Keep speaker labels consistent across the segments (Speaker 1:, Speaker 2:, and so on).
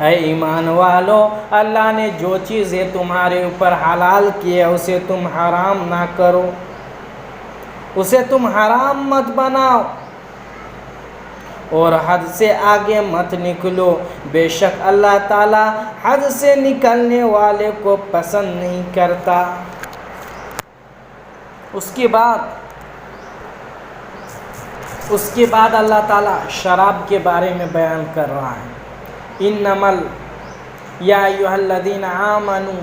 Speaker 1: اے ایمان والو، اللہ نے جو چیزیں تمہارے اوپر حلال کی ہے اسے تم حرام نہ کرو، اسے تم حرام مت بناؤ، اور حد سے آگے مت نکلو، بے شک اللہ تعالیٰ حد سے نکلنے والے کو پسند نہیں کرتا۔ اس کے بعد اللہ تعالیٰ شراب کے بارے میں بیان کر رہا ہے، یا ایھا الذین آمنوا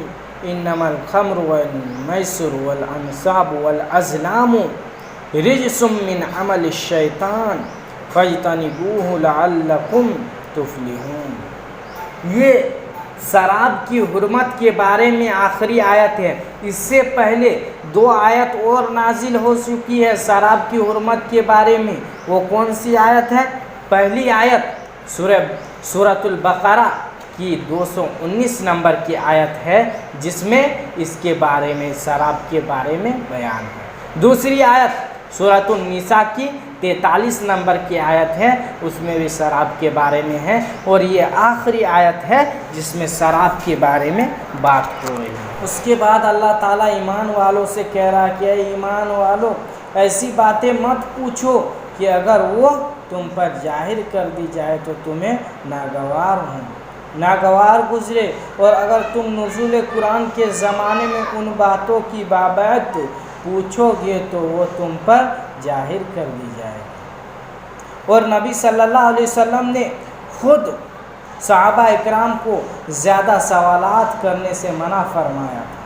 Speaker 1: انما الخمر والمیسر والانصاب والازلام رجس من عمل الشیطان فاجتنبوہ لعلکم تفلحون۔ یہ شراب کی حرمت کے بارے میں آخری آیت ہے۔ اس سے پہلے 2 آیت اور نازل ہو چکی ہے شراب کی حرمت کے بارے میں۔ وہ کون سی آیت ہے؟ پہلی آیت سورۃ البقرہ کی 219 نمبر کی آیت ہے، جس میں اس کے بارے میں شراب کے بارے میں بیان ہے۔ دوسری آیت سورۃ النساء کی 43 نمبر کی آیت ہے، اس میں بھی شراب کے بارے میں ہے، اور یہ آخری آیت ہے جس میں شراب کے بارے میں بات ہو رہی ہے۔ اس کے بعد اللہ تعالیٰ ایمان والوں سے کہہ رہا ہے کہ ایمان والوں، ایسی باتیں مت پوچھو کہ اگر وہ تم پر ظاہر کر دی جائے تو تمہیں ناگوار گزرے، اور اگر تم نزول قرآن کے زمانے میں ان باتوں کی بابت پوچھو گے تو وہ تم پر ظاہر کر دی جائے گی۔ اور نبی صلی اللہ علیہ وسلم نے خود صحابہ اکرام کو زیادہ سوالات کرنے سے منع فرمایا تھا۔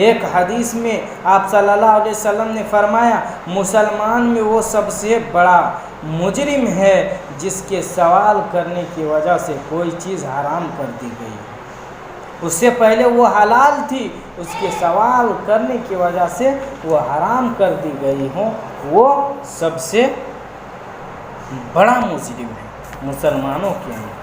Speaker 1: ایک حدیث میں آپ صلی اللہ علیہ وسلم نے فرمایا، مسلمان میں وہ سب سے بڑا مجرم ہے جس کے سوال کرنے کی وجہ سے کوئی چیز حرام کر دی گئی، اس سے پہلے وہ حلال تھی، اس کے سوال کرنے کی وجہ سے وہ حرام کر دی گئی ہوں، وہ سب سے بڑا مجرم ہے مسلمانوں کے اندر۔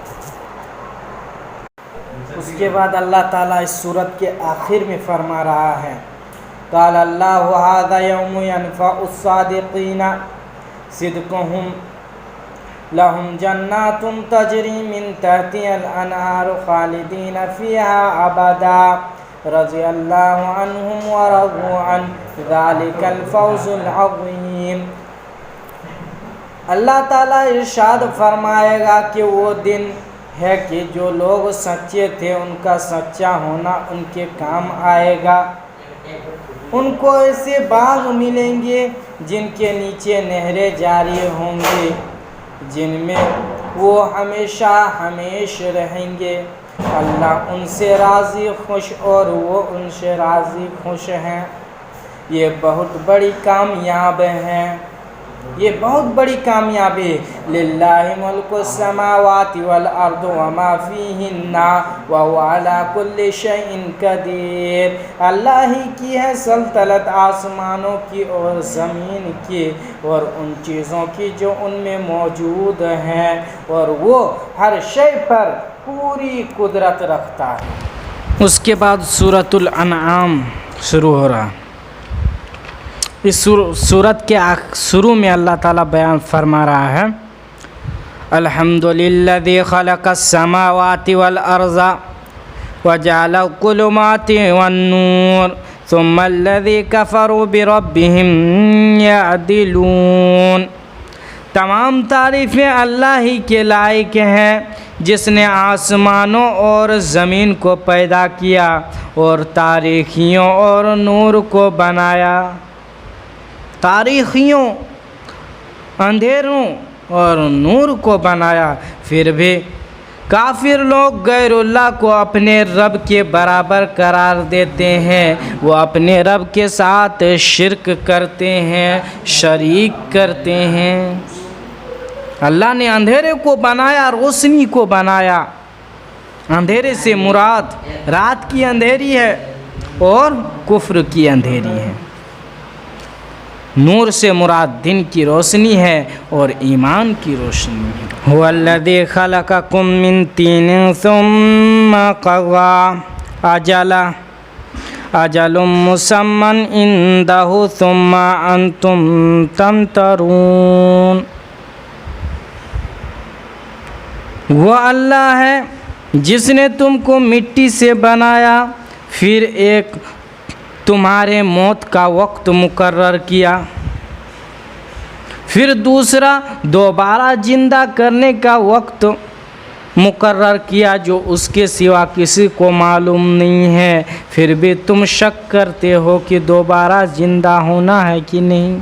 Speaker 1: اس کے بعد اللہ تعالیٰ اس سورت کے آخر میں فرما رہا ہے، قال اللہ ھذا یوم ینفع الصادقین صدقہم لہم جنات تجری من تحتہا الانہار خالدین فیہا ابدا رضی اللہ عنہم ورضوا عنہ ذالک الفوز العظیم۔ اللہ تعالیٰ ارشاد فرمائے گا کہ وہ دن ہے کہ جو لوگ سچے تھے ان کا سچا ہونا ان کے کام آئے گا، ان کو ایسے باغ ملیں گے جن کے نیچے نہریں جاری ہوں گی، جن میں وہ ہمیشہ ہمیش رہیں گے، اللہ ان سے راضی خوش اور وہ ان سے راضی خوش ہیں۔ یہ بہت بڑی کامیاب ہیں، یہ بہت بڑی کامیابی ہے۔ للہ ملک السماوات والارض وما فیہن وہو علی کل شیء قدیر۔ اللہ ہی کی ہے سلطنت آسمانوں کی اور زمین کی اور ان چیزوں کی جو ان میں موجود ہیں، اور وہ ہر شے پر پوری قدرت رکھتا ہے۔ اس کے بعد سورۃ الانعام شروع ہو رہا۔ اس سورت کے شروع میں اللہ تعالیٰ بیان فرما رہا ہے، الحمدللذی خلق السماوات والارض وجعل الظلمات والنور ثم الذی کفروا بربہم یعدلون۔ تمام تعریفیں اللہ ہی کے لائق ہیں جس نے آسمانوں اور زمین کو پیدا کیا اور تاریکیوں اور نور کو بنایا، تاریکیوں، اندھیروں اور نور کو بنایا۔ پھر بھی کافر لوگ غیر اللہ کو اپنے رب کے برابر قرار دیتے ہیں، وہ اپنے رب کے ساتھ شرک کرتے ہیں، شریک کرتے ہیں۔ اللہ نے اندھیرے کو بنایا، روشنی کو بنایا۔ اندھیرے سے مراد رات کی اندھیری ہے اور کفر کی اندھیری ہے، نور سے مراد دن کی روشنی ہے اور ایمان کی روشنی ہے۔ هو الذی خلقکم من طین ثم قضى اجل مسمى عنده ثم انتم تمترون۔ وہ اللہ ہے جس نے تم کو مٹی سے بنایا، پھر ایک تمہارے موت کا وقت مقرر کیا، پھر دوسرا دوبارہ زندہ کرنے کا وقت مقرر کیا جو اس کے سوا کسی کو معلوم نہیں ہے، پھر بھی تم شک کرتے ہو کہ دوبارہ زندہ ہونا ہے کہ نہیں،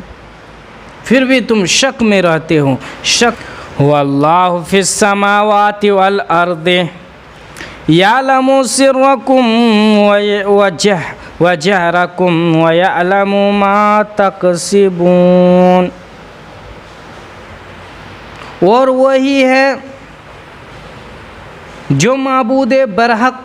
Speaker 1: پھر بھی تم شک میں رہتے ہو۔ شک واللہ فی السماوات والارض یعلم سرکم وجہرکم ویعلم ما تکسبون، اور وہی ہے جو معبود برحق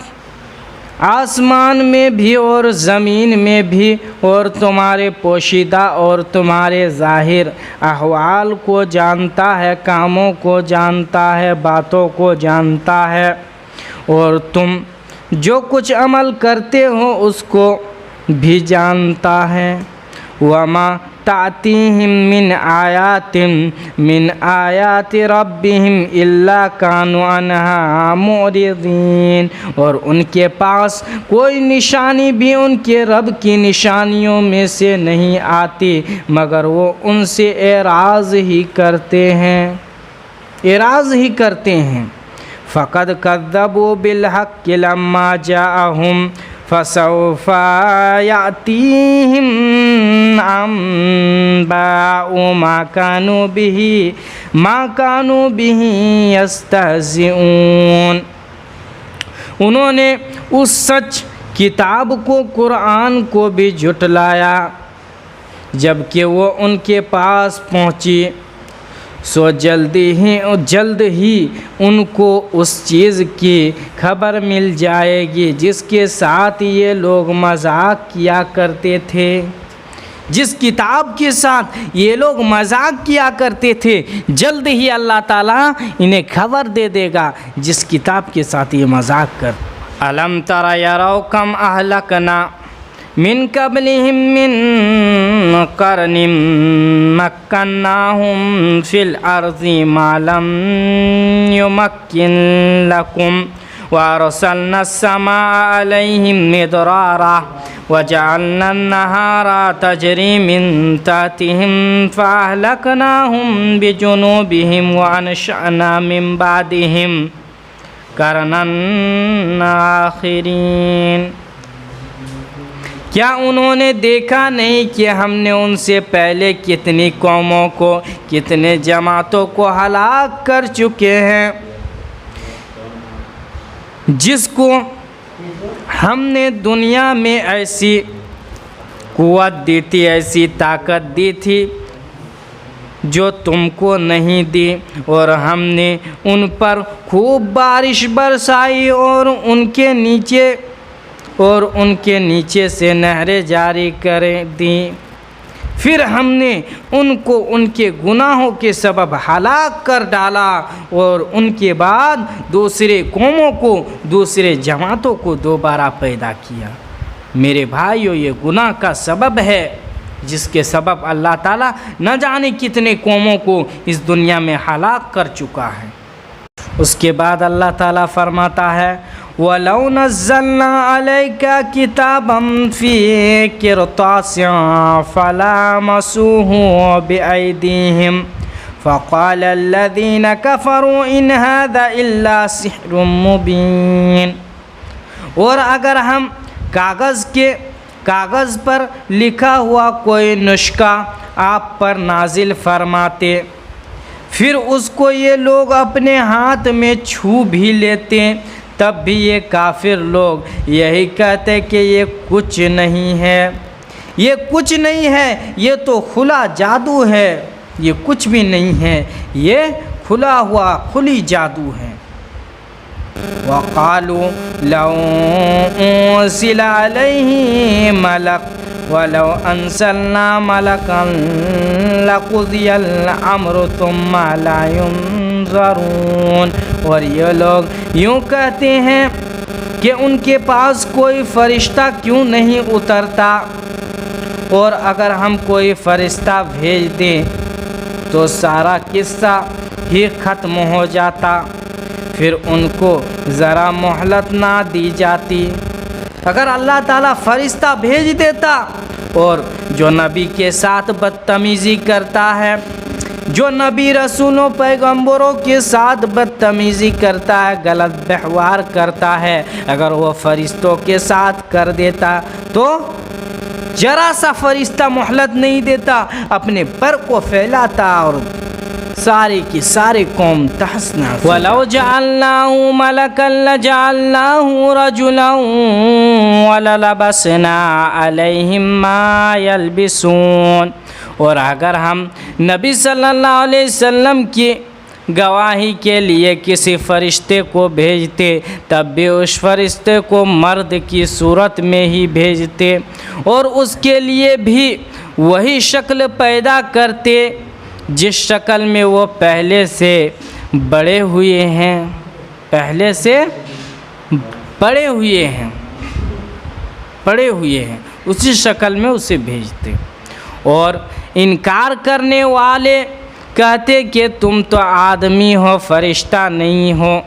Speaker 1: آسمان میں بھی اور زمین میں بھی، اور تمہارے پوشیدہ اور تمہارے ظاہر احوال کو جانتا ہے، کاموں کو جانتا ہے، باتوں کو جانتا ہے، اور تم جو کچھ عمل کرتے ہو اس کو بھی جانتا ہے۔ وما تأتیہم من آیات ربہم الا کانوا عنہا معرضین، اور ان کے پاس کوئی نشانی بھی ان کے رب کی نشانیوں میں سے نہیں آتی مگر وہ ان سے اعراض ہی کرتے ہیں۔ فقد کذبوا بالحق لما جاءہم فسوف یأتیہم انباء ما كانوا به یستہزئون، انہوں نے اس سچ کتاب کو، قرآن کو بھی جھٹلایا جبکہ وہ ان کے پاس پہنچی، سو جلد ہی ان کو اس چیز کی خبر مل جائے گی جس کے ساتھ یہ لوگ مذاق کیا کرتے تھے، جس کتاب کے ساتھ یہ لوگ مذاق کیا کرتے تھے جلد ہی اللہ تعالیٰ انہیں خبر دے دے گا جس کتاب کے ساتھ یہ مذاق کرتے۔ الم تر یروا کم اہلکنا من قبلہم من قرن مکناہم فی الارض ما لم یمکن لکم وارسلنا السماء علیہم مدرارا وجعلنا النہار تجری من تحتہم فاہلکناہم بجنوبہم وانشأنا من بعدہم قرنا آخرین۔ کیا انہوں نے دیکھا نہیں کہ ہم نے ان سے پہلے کتنی قوموں کو، کتنے جماعتوں کو ہلاک کر چکے ہیں، جس کو ہم نے دنیا میں ایسی قوت دی تھی، ایسی طاقت دی تھی جو تم کو نہیں دی، اور ہم نے ان پر خوب بارش برسائی اور ان کے نیچے سے نہریں جاری کر دیں، پھر ہم نے ان کو ان کے گناہوں کے سبب ہلاک کر ڈالا، اور ان کے بعد دوسرے قوموں کو، دوسرے جماعتوں کو دوبارہ پیدا کیا۔ میرے بھائیو، یہ گناہ کا سبب ہے جس کے سبب اللہ تعالیٰ نہ جانے کتنے قوموں کو اس دنیا میں ہلاک کر چکا ہے۔ اس کے بعد اللہ تعالیٰ فرماتا ہے وَلَوْ نَزَّلْنَا عَلَيْكَ كِتَابًا فِي قِرْطَاسٍ فَلَامَسُوهُ بِأَيْدِيهِمْ فَقَالَ الَّذِينَ كَفَرُوا إِنْ هَذَا إِلَّا سِحْرٌ مُبِينٌ، اور اگر ہم کاغذ پر لکھا ہوا کوئی نسخہ آپ پر نازل فرماتے، پھر اس کو یہ لوگ اپنے ہاتھ میں چھو بھی لیتے، تب بھی یہ کافر لوگ یہی کہتے کہ یہ کچھ نہیں ہے، یہ کچھ نہیں ہے، یہ تو کھلا جادو ہے، یہ کچھ بھی نہیں ہے، یہ کھلی جادو ہے۔ وَقَالُوا لَوْ أُنزِلَ عَلَيْهِ مَلَكٌ وَلَوْ أَنزَلْنَا مَلَكًا لَقُضِيَ الْأَمْرُ ثُمَّ لَا يُنظَرُونَ، اور یہ لوگ یوں کہتے ہیں کہ ان کے پاس کوئی فرشتہ کیوں نہیں اترتا، اور اگر ہم کوئی فرشتہ بھیج دیں تو سارا قصہ ہی ختم ہو جاتا۔ پھر ان کو ذرا مہلت نہ دی جاتی۔ اگر اللہ تعالیٰ فرشتہ بھیج دیتا اور جو نبی کے ساتھ بدتمیزی کرتا ہے، جو نبی رسولوں پیغمبروں کے ساتھ بدتمیزی کرتا ہے، غلط ویوہار کرتا ہے، اگر وہ فرشتوں کے ساتھ کر دیتا تو ذرا سا فرشتہ مہلت نہیں دیتا، اپنے پر کو پھیلاتا اور سارے کی سارے قوم تحس نحس۔ وَلَوْ جَعَلْنَاهُ مَلَكًا لَجَعَلْنَاهُ رَجُلًا وَلَلَبَسْنَا عَلَيْهِمْ مَا يَلْبِسُونَ۔ اور اگر ہم نبی صلی اللہ علیہ وسلم کی گواہی کے لیے کسی فرشتے کو بھیجتے، تب بھی اس فرشتے کو مرد کی صورت میں ہی بھیجتے اور اس کے لیے بھی وہی شکل پیدا کرتے جس شکل میں وہ پہلے سے بڑے ہوئے ہیں، پڑے ہوئے ہیں اسی شکل میں اسے بھیجتے۔ اور انکار کرنے والے کہتے کہ تم تو آدمی ہو، فرشتہ نہیں ہو۔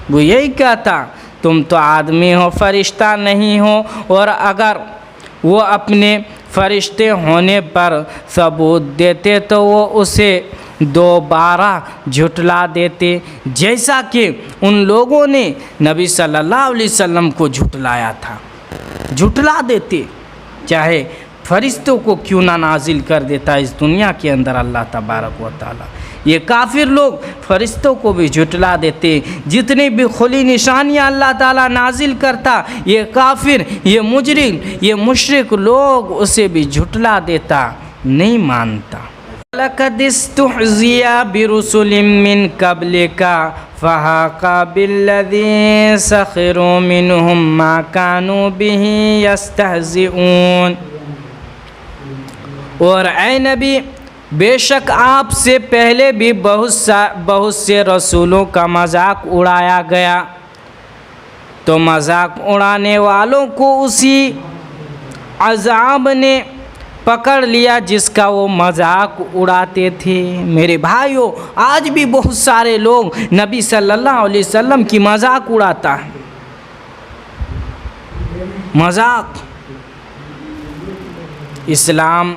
Speaker 1: وہ یہی کہتا تم تو آدمی ہو، فرشتہ نہیں ہو، اور اگر وہ اپنے فرشتے ہونے پر ثبوت دیتے تو وہ اسے دوبارہ جھٹلا دیتے، جیسا کہ ان لوگوں نے نبی صلی اللہ علیہ وسلم کو جھٹلایا تھا۔ جھٹلا دیتے، چاہے فرشتوں کو کیوں نہ نازل کر دیتا اس دنیا کے اندر اللہ تبارک و تعالی۔ یہ کافر لوگ فرشتوں کو بھی جھٹلا دیتے، جتنی بھی کھلی نشانیاں اللہ تعالیٰ نازل کرتا، یہ کافر، یہ مجرم، یہ مشرک لوگ اسے بھی جھٹلا دیتا، نہیں مانتا۔ لَقَدِ اسْتُهْزِئَ بِرُسُلٍ مِّن قَبْلِكَ فَحَاقَ بِالَّذِينَ سَخِرُوا مِنْهُم مَّا كَانُوا بِهِ يَسْتَهْزِئُونَ۔ اور اے نبی، بے شک آپ سے پہلے بھی بہت سے رسولوں کا مذاق اڑایا گیا، تو مذاق اڑانے والوں کو اسی عذاب نے پکڑ لیا جس کا وہ مذاق اڑاتے تھے۔ میرے بھائیوں، آج بھی بہت سارے لوگ نبی صلی اللہ علیہ وسلم کی مذاق اڑاتا ہے۔ مذاق، اسلام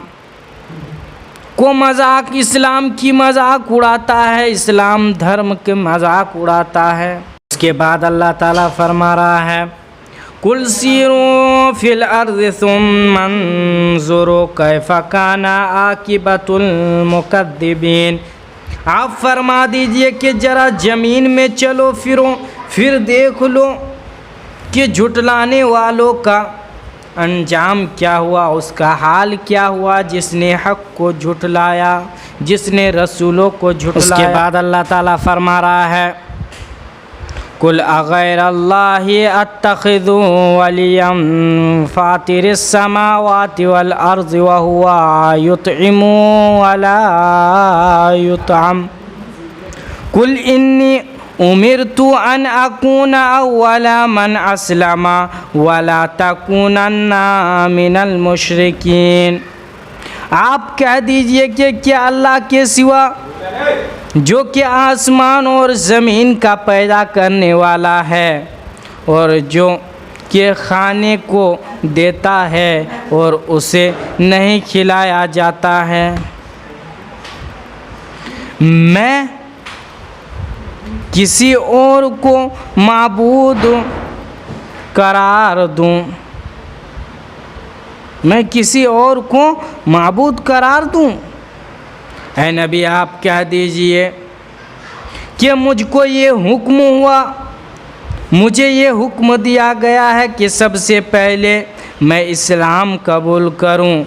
Speaker 1: کو مذاق، اسلام کی مذاق اڑاتا ہے، اسلام دھرم کے مذاق اڑاتا ہے۔ اس کے بعد اللہ تعالیٰ فرما رہا ہے قُلْ سِیرُوا فِی الْأَرْضِ ثُمَّ انظُرُوا کَیْفَ کَانَ عَاقِبَةُ الْمُکَذِّبِینَ۔ آپ فرما دیجئے کہ ذرا زمین میں چلو پھرو، پھر دیکھ لو کہ جھٹلانے والوں کا انجام کیا ہوا، اس کا حال کیا ہوا، جس نے حق کو جھٹلایا، جس نے رسولوں کو جھٹلایا۔ اس کے بعد اللہ تعالیٰ فرما رہا ہے قُلْ أَغَيْرَ اللَّهِ أَتَّخِذُ وَلِيًّا فَاطِرِ السَّمَاوَاتِ وَالْأَرْضِ وَهُوَ يُطْعِمُ وَلَا يُطْعَمُ قُلْ إِنِّي أُمِرْتُ أَنْ أَكُونَ أَوَّلَ مَنْ أَسْلَمَ وَلَا تَكُونَنَّ مِنَ الْمُشْرِكِينَ۔ آپ کہہ دیجئے کہ کیا اللہ کے سوا، جو کہ آسمان اور زمین کا پیدا کرنے والا ہے اور جو کہ کھانے کو دیتا ہے اور اسے نہیں کھلایا جاتا ہے، میں کسی اور کو معبود قرار دوں، میں کسی اور کو معبود قرار دوں؟ اے نبی، آپ کہہ دیجئے کہ مجھ کو یہ حکم ہوا، مجھے یہ حکم دیا گیا ہے کہ سب سے پہلے میں اسلام قبول کروں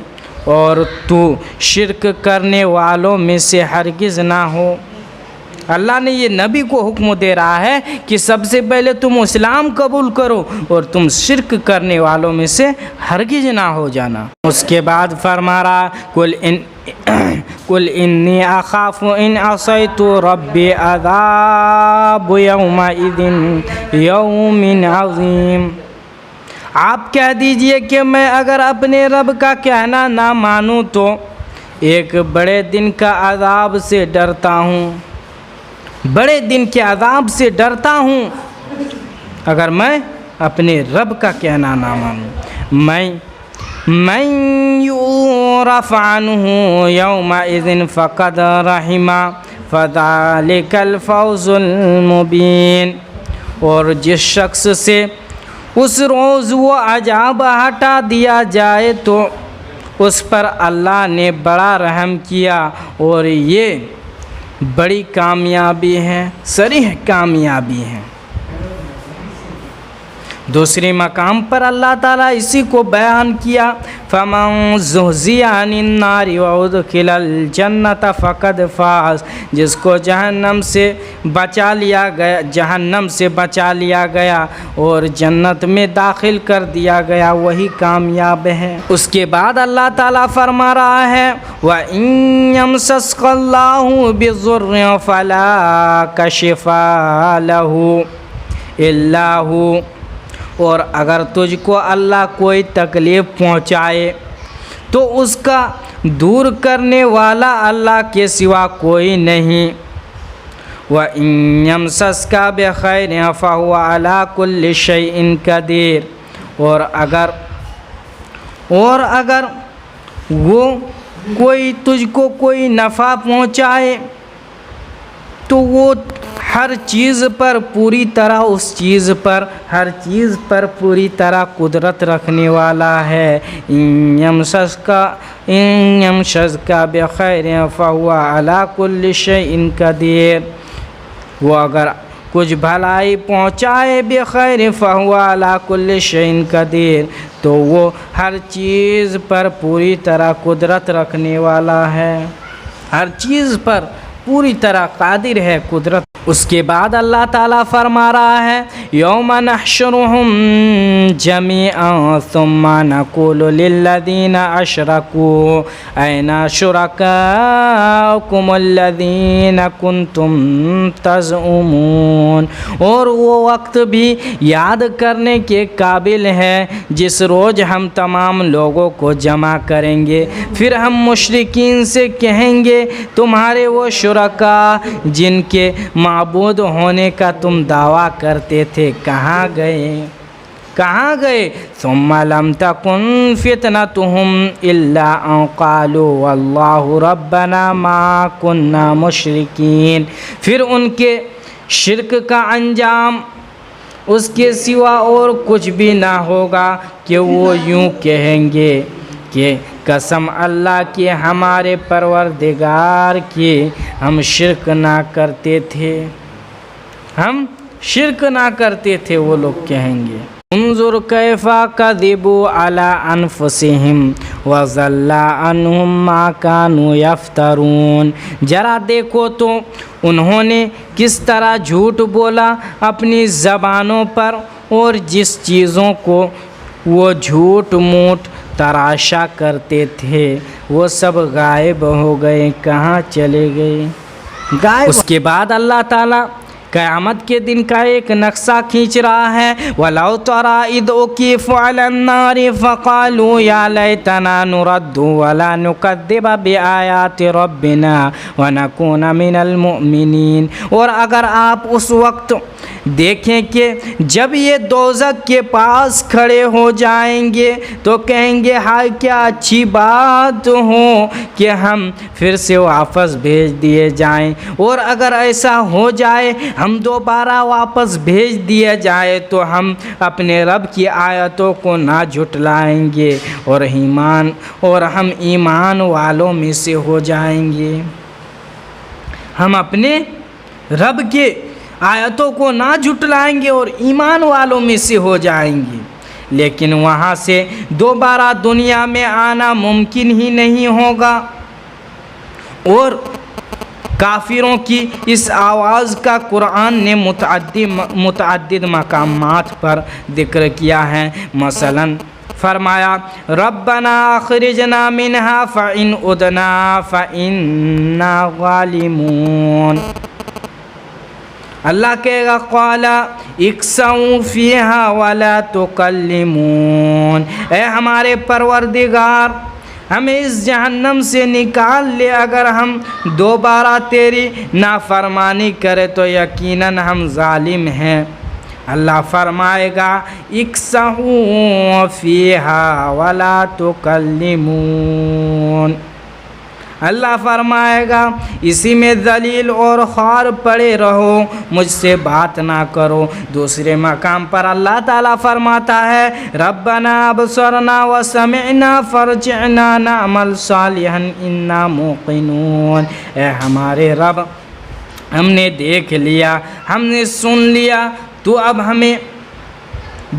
Speaker 1: اور تو شرک کرنے والوں میں سے ہرگز نہ ہو۔ اللہ نے یہ نبی کو حکم دے رہا ہے کہ سب سے پہلے تم اسلام قبول کرو اور تم شرک کرنے والوں میں سے ہرگز نہ ہو جانا۔ اس کے بعد فرما رہا قُلْ إِنِّي أَخَافُ إِنْ عَصَيْتُ رَبِّي عَذَابُ يَوْمَئِذٍ يَوْمٍ عَظِيمٍ۔ آپ کہہ دیجئے کہ میں اگر اپنے رب کا کہنا نہ مانوں تو ایک بڑے دن کا عذاب سے ڈرتا ہوں۔ بڑے دن کے عذاب سے ڈرتا ہوں اگر میں اپنے رب کا کہنا نہ مانوں۔ من یعرف عنہ یومئذ فقد رحمہ فذلک الفوز المبین۔ اور جس شخص سے اس روز وہ عذاب ہٹا دیا جائے تو اس پر اللہ نے بڑا رحم کیا، اور یہ بڑی کامیابی ہے، صریح کامیابی ہے۔ دوسرے مقام پر اللہ تعالیٰ اسی کو بیان کیا، فَمَن زُحْزِحَ عَنِ النَّارِ وَأُدْخِلَ الْجَنَّةَ فَقَدْ فَازَ۔ جس کو جہنم سے بچا لیا گیا اور جنت میں داخل کر دیا گیا، وہی کامیاب ہے۔ اس کے بعد اللہ تعالیٰ فرما رہا ہے، وَإِن يَمْسَسْكَ اللَّهُ بِضُرٍّ فَلَا كَاشِفَ لَهُ إِلَّا هُوَ۔ اور اگر تجھ کو اللہ کوئی تکلیف پہنچائے تو اس کا دور کرنے والا اللہ کے سوا کوئی نہیں۔ وَإِن يَمْسَسْكَ بِخَيْرٍ فَهُوَ عَلَى كُلِّ شَيْءٍ قَدِيرٌ۔ اور اگر وہ کوئی تجھ کو کوئی نفع پہنچائے تو وہ ہر چیز پر پوری طرح ہر چیز پر پوری طرح قدرت رکھنے والا ہے۔ إِن يَمْسَسْكَ بِخَيْرٍ فَهُوَ عَلَى كُلِّ شَيْءٍ قَدِيرٌ۔ وہ اگر کچھ بھلائی پہنچائے بخیر فَهُوَ عَلَى كُلِّ شَيْءٍ قَدِيرٌ، تو وہ ہر چیز پر پوری طرح قدرت رکھنے والا ہے، ہر چیز پر پوری طرح قادر ہے، قدرت۔ اس کے بعد اللہ تعالیٰ فرما رہا ہے، یوم نحشرہم جمیعا ثم نقول للذین اشرکوا این شرکاؤکم الذین کنتم تزعمون۔ اور وہ وقت بھی یاد کرنے کے قابل ہے جس روز ہم تمام لوگوں کو جمع کریں گے، پھر ہم مشرکین سے کہیں گے تمہارے وہ شرکا جن کے معبود ہونے کا تم دعویٰ کرتے تھے کہاں گئے؟ ثم لم تکن فتنتهم الا ان قالوا واللہ ربنا ما كنا مشرکین۔ پھر ان کے شرک کا انجام اس کے سوا اور کچھ بھی نہ ہوگا کہ وہ یوں کہیں گے کہ قسم اللہ کی ہمارے پروردگار کی ہم شرک نہ کرتے تھے، وہ لوگ کہیں گے۔ انظر کیف کذبوا علی انفسہم وضل عنہم ما کانوا یفترون۔ ذرا دیکھو تو انہوں نے کس طرح جھوٹ بولا اپنی زبانوں پر، اور جس چیزوں کو وہ جھوٹ موٹ تراشا کرتے تھے وہ سب غائب ہو گئے، کہاں چلے گئے؟ اس کے بعد اللہ تعالیٰ قیامت کے دن کا ایک نقشہ کھینچ رہا ہے، وَلَوْ تَرَىٰ إِذْ أُوقِفُوا عَلَى النَّارِ فَقَالُوا يَا لَيْتَنَا نُرَدُّ وَلَا نُكَذِّبَ بِآيَاتِ رَبِّنَا وَنَكُونَ مِنَ الْمُؤْمِنِينَ۔ اور اگر آپ اس وقت دیکھیں کہ جب یہ دوزخ کے پاس کھڑے ہو جائیں گے تو کہیں گے ہائے کیا اچھی بات ہو کہ ہم پھر سے واپس بھیج دیے جائیں، اور اگر ایسا ہو جائے ہم دوبارہ واپس بھیج دیے جائے تو ہم اپنے رب کی آیتوں کو نہ جھٹلائیں گے اور ہم ایمان والوں میں سے ہو جائیں گے، ہم اپنے رب کے آیتوں کو نہ جھٹلائیں گے اور ایمان والوں میں سے ہو جائیں گے۔ لیکن وہاں سے دوبارہ دنیا میں آنا ممکن ہی نہیں ہوگا، اور کافروں کی اس آواز کا قرآن نے متعدد مقامات پر ذکر کیا ہے۔ مثلا فرمایا ربنا اخرجنا منها فإن عدنا فإنا ظالمون۔ اللہ کہے گا قال اکسوا فیہا ولا تکلمون، اے ہمارے پروردگار ہمیں اس جہنم سے نکال لے، اگر ہم دوبارہ تیری نافرمانی کرے تو یقیناً ہم ظالم ہیں۔ اللہ فرمائے گا اکسہوا فیہا ولا تکلمون، اللہ فرمائے گا اسی میں ذلیل اور خوار پڑے رہو، مجھ سے بات نہ کرو۔ دوسرے مقام پر اللہ تعالیٰ فرماتا ہے ربنا ابصرنا وسمعنا فرجعنا نعمل صالحا انا موقنون، اے ہمارے رب ہم نے دیکھ لیا، ہم نے سن لیا، تو اب ہمیں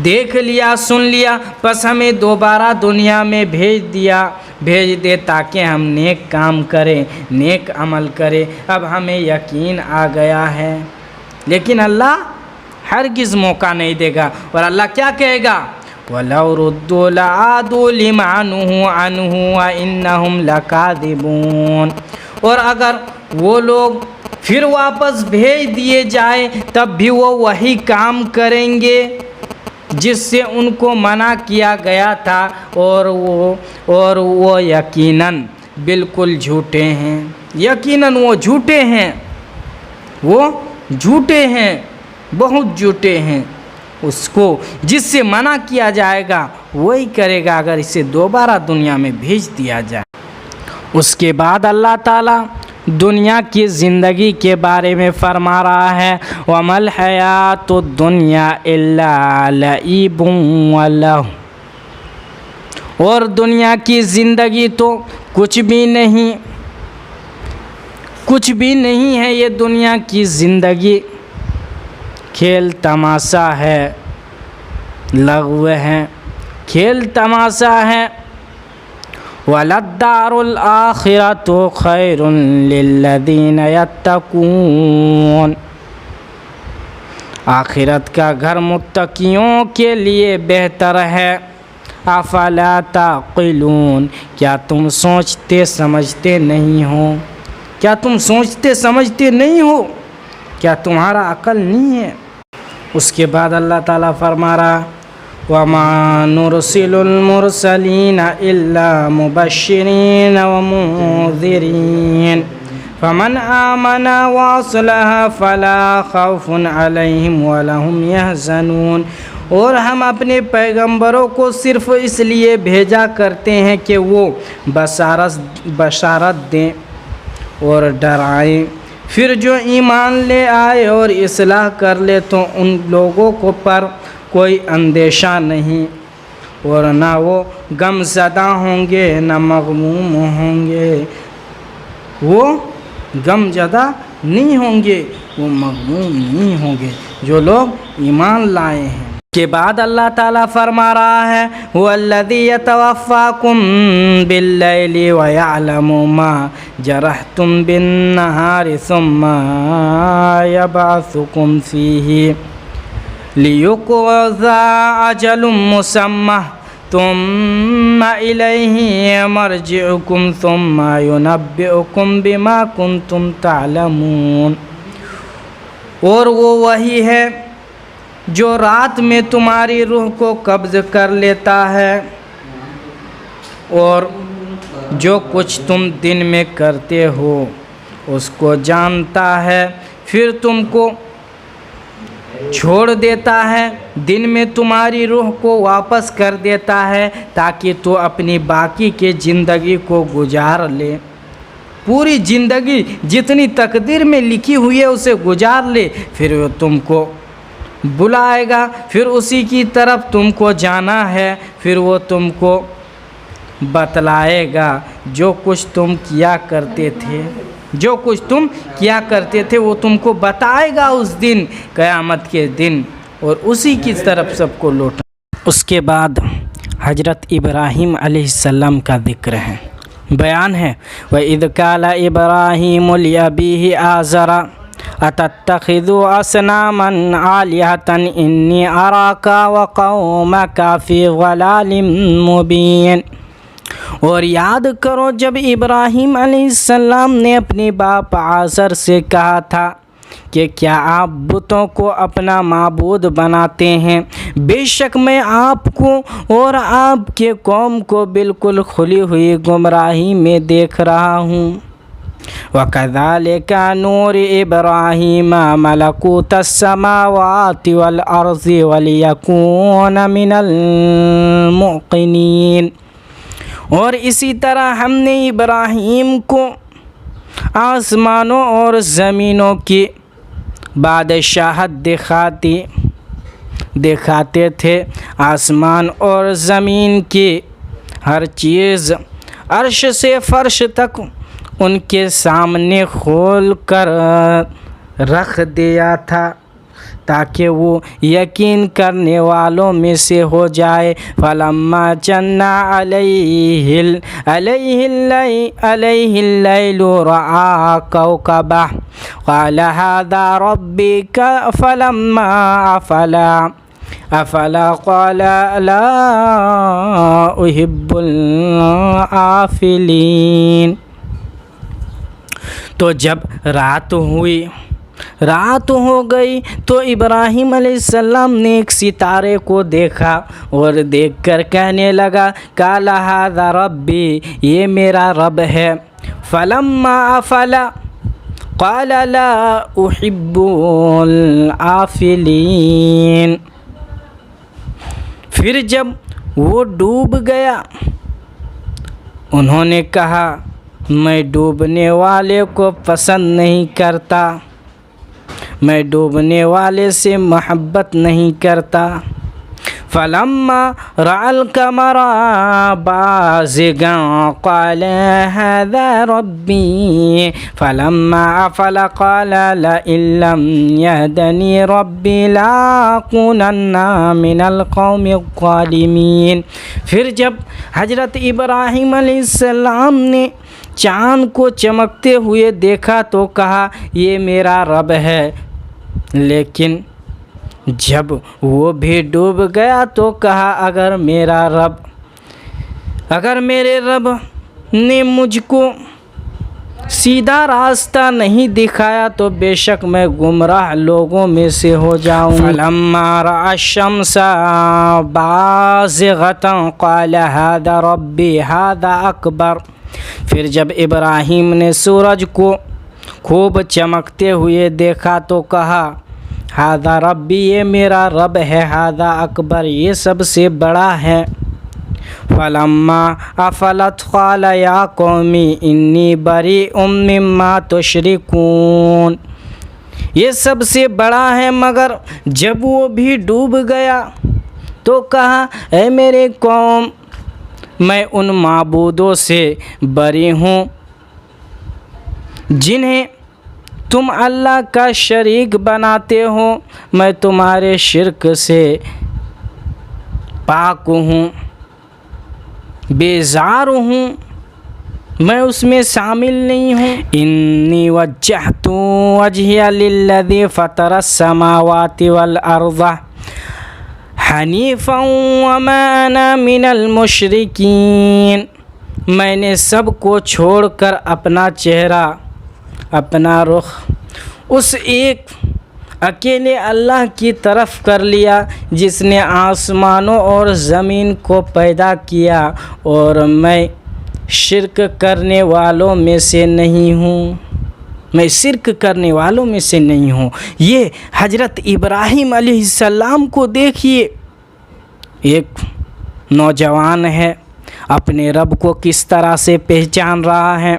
Speaker 1: دیکھ لیا سن لیا، پس ہمیں دوبارہ دنیا میں بھیج دے تاکہ ہم نیک کام کریں، نیک عمل کریں۔ اب ہمیں یقین آ گیا ہے، لیکن اللہ ہرگز موقع نہیں دے گا، اور اللہ کیا کہے گا وَلَوْ رُدُّوا لَعَادُوا لِمَا نُهُوا عَنْهُ وَإِنَّهُمْ لَكَاذِبُونَ، اور اگر وہ لوگ پھر واپس بھیج دیے جائیں تب بھی وہ وہی کام کریں گے جس سے ان کو منع کیا گیا تھا، اور وہ یقیناً بالکل جھوٹے ہیں، یقیناً وہ جھوٹے ہیں، وہ جھوٹے ہیں، بہت جھوٹے ہیں۔ اس کو جس سے منع کیا جائے گا وہی کرے گا اگر اسے دوبارہ دنیا میں بھیج دیا جائے۔ اس کے بعد اللہ تعالیٰ دنیا کی زندگی کے بارے میں فرما رہا ہے وَمَا الْحَيَاةُ الدُّنْيَا إِلَّا لَعِبٌ وَلَهْوٌ، اور دنیا کی زندگی تو کچھ بھی نہیں ہے، یہ دنیا کی زندگی کھیل تماشا ہے، لغو ہے، کھیل تماشا ہے۔ وَلَلدَّارُ الْآخِرَةُ خَيْرٌ لِلَّذِينَ يَتَّقُونَ، آخرت کا گھر متقیوں کے لیے بہتر ہے۔ افلا تعقلون، کیا تم سوچتے سمجھتے نہیں ہو؟ کیا تم سوچتے سمجھتے نہیں ہو؟ کیا تمہارا عقل نہیں ہے؟ اس کے بعد اللہ تعالیٰ فرما رہا وَمَا نُرْسِلُ الْمُرْسَلِينَ إِلَّا مُبَشِّرِينَ وَمُنذِرِينَ فَمَنْ آمَنَ وَأَصْلَحَ فَلَا خَوْفٌ عَلَيْهِمْ وَلَا هُمْ يَحْزَنُونَ، اور ہم اپنے پیغمبروں کو صرف اس لیے بھیجا کرتے ہیں کہ وہ بشارت دیں اور ڈرائیں، پھر جو ایمان لے آئے اور اصلاح کر لے تو ان لوگوں کو پر کوئی اندیشہ نہیں، اور نہ وہ غم زدہ ہوں گے نہ مغموم ہوں گے، وہ غم زدہ نہیں ہوں گے، وہ مغموم نہیں ہوں گے جو لوگ ایمان لائے ہیں۔ کے بعد اللہ تعالیٰ فرما رہا ہے هُوَ الَّذِي يَتَوَفَّاكُم بِاللَّيْلِ وَيَعْلَمُ مَا جَرَحْتُم بِالنَّهَارِ ثُمَّ يَبْعَثُكُمْ فِيهِ لِيُقْضَىٰ أَجَلٌ مُّسَمًّى ثُمَّ إِلَيْهِ مَرْجِعُكُمْ ثُمَّ يُنَبِّئُكُمْ بِمَا كُنتُمْ تَعْلَمُونَ، اور وہ وہی ہے جو رات میں تمہاری روح کو قبض کر لیتا ہے، اور جو کچھ تم دن میں کرتے ہو اس کو جانتا ہے، پھر تم کو چھوڑ دیتا ہے، دن میں تمہاری روح کو واپس کر دیتا ہے تاکہ تو اپنی باقی کے زندگی کو گزار لے، پوری زندگی جتنی تقدیر میں لکھی ہوئی ہے اسے گزار لے، پھر وہ تم کو بلائے گا، پھر اسی کی طرف تم کو جانا ہے، پھر وہ تم کو بتلائے گا جو کچھ تم کیا کرتے تھے، جو کچھ تم کیا کرتے تھے وہ تم کو بتائے گا اس دن قیامت کے دن، اور اسی کی طرف سب کو لوٹا۔ اس کے بعد حضرت ابراہیم علیہ السلام کا ذکر ہے، بیان ہے وَإِذْ قَالَ إِبْرَاهِيمُ لِأَبِيهِ آزَرَ أَتَتَّخِذُ أَصْنَامًا آلِهَةً إِنِّي أَرَاكَ وَقَوْمَكَ فِي ضَلَالٍ مُّبِينٍ، اور یاد کرو جب ابراہیم علیہ السلام نے اپنے باپ آزر سے کہا تھا کہ کیا آپ بتوں کو اپنا معبود بناتے ہیں؟ بے شک میں آپ کو اور آپ کے قوم کو بالکل کھلی ہوئی گمراہی میں دیکھ رہا ہوں۔ وَكَذَلِكَ نُورِ إِبْرَاهِيمَ مَلَكُوتَ السَّمَاوَاتِ وَالْأَرْضِ وَلِيَكُونَ مِنَ الْمُوقِنِينَ۔ اور اسی طرح ہم نے ابراہیم کو آسمانوں اور زمینوں کی بادشاہت دکھاتے تھے۔ آسمان اور زمین کی ہر چیز عرش سے فرش تک ان کے سامنے کھول کر رکھ دیا تھا تاکہ وہ یقین کرنے والوں میں سے ہو جائے۔ فَلَمَّا جَنَّ عَلَيْهِ اللَّيْلُ رَأَىٰ كَوْكَبًا قَالَ هَٰذَا رَبِّي فَلَمَّا أَفَلَ قَالَ لَا أُحِبُّ الْآفِلِينَ۔ تو جب رات ہو گئی تو ابراہیم علیہ السلام نے ایک ستارے کو دیکھا اور دیکھ کر کہنے لگا، قَالَ هَٰذَا رَبِّي، یہ میرا رب ہے۔ فَلَمَّا أَفَلَ قَالَ لَا أُحِبُّ الْآفِلِينَ۔ پھر جب وہ ڈوب گیا انہوں نے کہا، میں ڈوبنے والے کو پسند نہیں کرتا، میں ڈوبنے والے سے محبت نہیں کرتا۔ فَلَمَّا رَأَى الْقَمَرَ بَازِغًا قَالَ هَٰذَا رَبِّي فَلَمَّا أَفَلَ قَالَ لَئِن لَّمْ يَهْدِنِي رَبِّي لَأَكُونَنَّ مِنَ الْقَوْمِ الظَّالِمِينَ۔ پھر جب حضرت ابراہیم علیہ السلام نے چاند کو چمکتے ہوئے دیکھا تو کہا، یہ میرا رب ہے، لیکن جب وہ بھی ڈوب گیا تو کہا، اگر میرے رب نے مجھ کو سیدھا راستہ نہیں دکھایا تو بے شک میں گمراہ لوگوں میں سے ہو جاؤں۔ فَلَمَّا رَأَى الشَّمْسَ بَازِغَةً قَالَ هَٰذَا رَبِّي هَٰذَا أَكْبَرُ۔ پھر جب ابراہیم نے سورج کو خوب چمکتے ہوئے دیکھا تو کہا، ہذا ربی، یہ میرا رب ہے، ہذا اکبر، یہ سب سے بڑا ہے۔ فلما افلت قال یا قوم انی بریء مما تشرکون۔ یہ سب سے بڑا ہے، مگر جب وہ بھی ڈوب گیا تو کہا، اے میرے قوم، میں ان معبودوں سے بری ہوں جنہیں تم اللہ کا شریک بناتے ہو، میں تمہارے شرک سے پاک ہوں، بیزار ہوں، میں اس میں شامل نہیں ہوں۔ انی وجہت وجہی للذی فطر السماوات والارض حنیفا وما انا من المشرکین۔ میں نے سب کو چھوڑ کر اپنا چہرہ، اپنا رخ اس ایک اکیلے اللہ کی طرف کر لیا جس نے آسمانوں اور زمین کو پیدا کیا، اور میں شرک کرنے والوں میں سے نہیں ہوں، میں شرک کرنے والوں میں سے نہیں ہوں۔ یہ حضرت ابراہیم علیہ السلام کو دیکھیے، ایک نوجوان ہے، اپنے رب کو کس طرح سے پہچان رہا ہے۔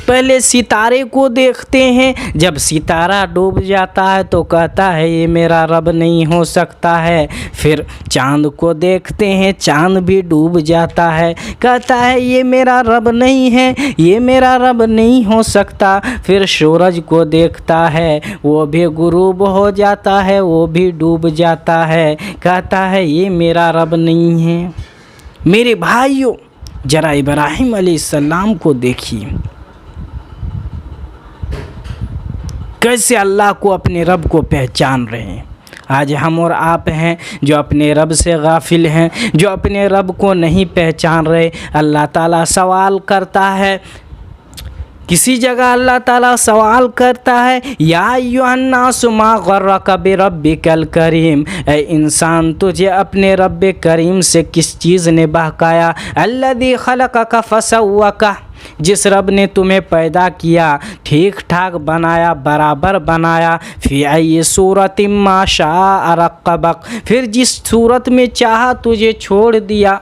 Speaker 1: پہلے ستارے کو دیکھتے ہیں، جب ستارہ ڈوب جاتا ہے تو کہتا ہے یہ میرا رب نہیں ہو سکتا ہے۔ پھر چاند کو دیکھتے ہیں، چاند بھی ڈوب جاتا ہے، کہتا ہے یہ میرا رب نہیں ہے، یہ میرا رب نہیں ہو سکتا۔ پھر سورج کو دیکھتا ہے، وہ بھی غروب ہو جاتا ہے، وہ بھی ڈوب جاتا ہے، کہتا ہے یہ میرا رب نہیں ہے۔ میرے بھائیوں، ذرا ابراہیم علیہ السلام کو دیکھیے، کیسے اللہ کو، اپنے رب کو پہچان رہے ہیں۔ آج ہم اور آپ ہیں جو اپنے رب سے غافل ہیں، جو اپنے رب کو نہیں پہچان رہے۔ اللہ تعالیٰ سوال کرتا ہے کسی جگہ اللہ تعالیٰ سوال کرتا ہے یا ایھا الناس ما غرک بربک الکریم، اے انسان تجھے اپنے رب کریم سے کس چیز نے بہکایا، الذی خلقک فسوک، جس رب نے تمہیں پیدا کیا، ٹھیک ٹھاک بنایا، برابر بنایا، فی ای صورت ما شاء رکبک، پھر جس صورت میں چاہا تجھے چھوڑ دیا۔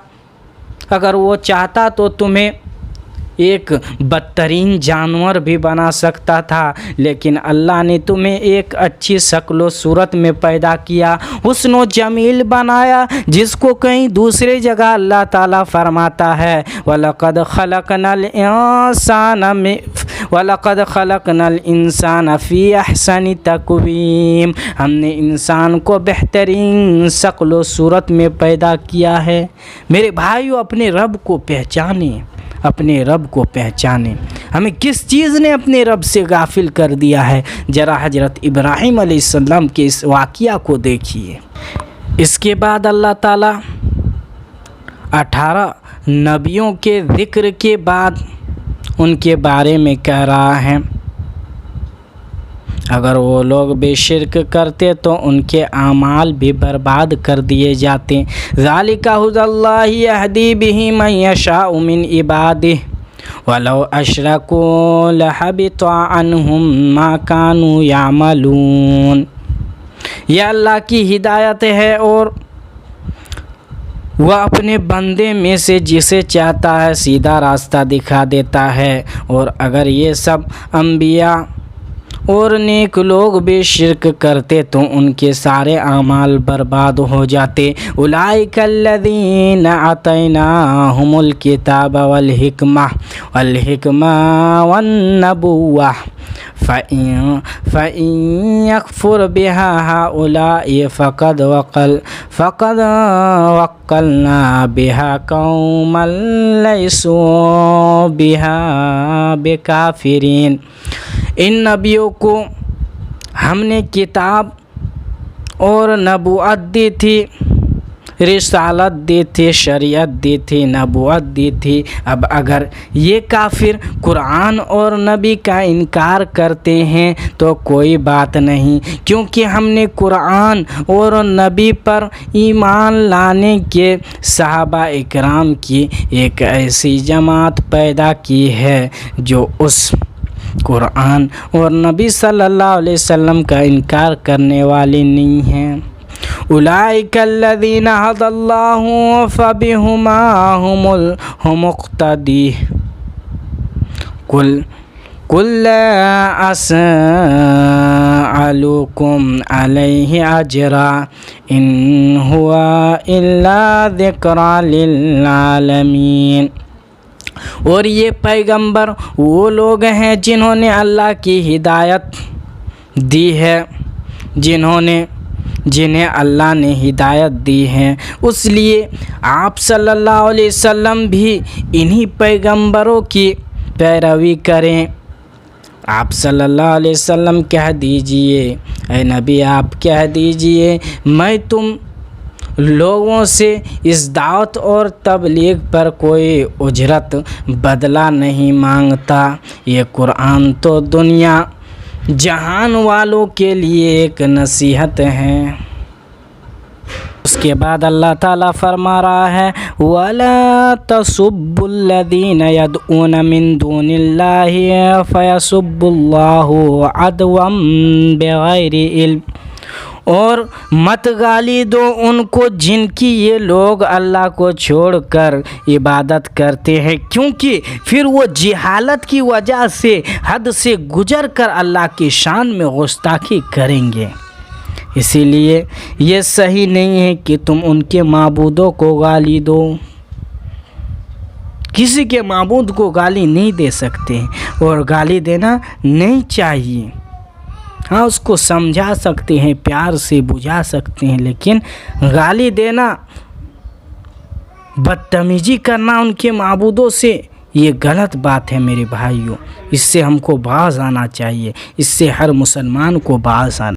Speaker 1: اگر وہ چاہتا تو تمہیں ایک بدترین جانور بھی بنا سکتا تھا، لیکن اللہ نے تمہیں ایک اچھی شکل و صورت میں پیدا کیا، حسن و جمیل بنایا، جس کو کہیں دوسرے جگہ اللہ تعالیٰ فرماتا ہے وَلَقَدْ خَلَقْنَا الْإِنسَانَ فِي أَحْسَنِ تَقْوِيمٍ، ہم نے انسان کو بہترین شکل و صورت میں پیدا کیا ہے۔ میرے بھائیو، اپنے رب کو پہچانیں، اپنے رب کو پہچانیں۔ ہمیں کس چیز نے اپنے رب سے غافل کر دیا ہے؟ ذرا حضرت ابراہیم علیہ السلام کے اس واقعہ کو دیکھیے۔ اس کے بعد اللہ تعالیٰ 18 نبیوں کے ذکر کے بعد ان کے بارے میں کہہ رہا ہے اگر وہ لوگ بے شرک کرتے تو ان کے اعمال بھی برباد کر دیے جاتے۔ ذالک ھدی اللہ یہدی بہ من یشاء من عبادہ ولو اشرکوا لحبط عنہم ما کانوا یعملون۔ یہ اللہ کی ہدایت ہے اور وہ اپنے بندے میں سے جسے چاہتا ہے سیدھا راستہ دکھا دیتا ہے، اور اگر یہ سب انبیاء اور نیک لوگ بھی شرک کرتے تو ان کے سارے اعمال برباد ہو جاتے۔ اولئک الذین آتیناہم الکتاب والحکمہ والنبوۃ فإن یکفر بها هؤلاء فقد وکلنا بها قوما لیسوا بها بکافرین۔ ان نبیوں کو ہم نے کتاب اور نبوت دی تھی، رسالت دی تھی، شریعت دی تھی، نبوت دی تھی۔ اب اگر یہ کافر قرآن اور نبی کا انکار کرتے ہیں تو کوئی بات نہیں، کیونکہ ہم نے قرآن اور نبی پر ایمان لانے کے صحابہ اکرام کی ایک ایسی جماعت پیدا کی ہے جو اس قرآن اور نبی صلی اللہ علیہ وسلم کا انکار کرنے والے نہیں ہیں۔ اولئک الذین ھدی اللہ فبہداہ ہم مقتدی قل لا اسألکم علیہ اجرا ان هو الا ذکری للعالمین۔ اور یہ پیغمبر وہ لوگ ہیں جنہوں نے اللہ کی ہدایت دی ہے، جنہیں اللہ نے ہدایت دی ہے، اس لیے آپ صلی اللہ علیہ وسلم بھی انہی پیغمبروں کی پیروی کریں۔ آپ صلی اللہ علیہ وسلم کہہ دیجئے، اے نبی آپ کہہ دیجئے، میں تم لوگوں سے اس دعوت اور تبلیغ پر کوئی اجرت بدلہ نہیں مانگتا، یہ قرآن تو دنیا جہان والوں کے لیے ایک نصیحت ہے۔ اس کے بعد اللہ تعالیٰ فرما رہا ہے وَلَا تَسُبُّوا الَّذِينَ يَدْعُونَ مِن دُونِ اللَّهِ فَيَسُبُّوا اللَّهَ عَدْوًا بِغَيْرِ عِلْمٍ، اور مت گالی دو ان کو جن کی یہ لوگ اللہ کو چھوڑ کر عبادت کرتے ہیں، کیونکہ پھر وہ جہالت کی وجہ سے حد سے گزر کر اللہ کی شان میں گستاخی کریں گے۔ اسی لیے یہ صحیح نہیں ہے کہ تم ان کے معبودوں کو گالی دو۔ کسی کے معبود کو گالی نہیں دے سکتے اور گالی دینا نہیں چاہیے۔ ہاں، اس کو سمجھا سکتے ہیں، پیار سے بجھا سکتے ہیں، لیکن گالی دینا، بدتمیزی کرنا ان کے معبودوں سے، یہ غلط بات ہے میرے بھائیوں۔ اس سے ہم کو باز آنا چاہیے، اس سے ہر مسلمان کو باز آنا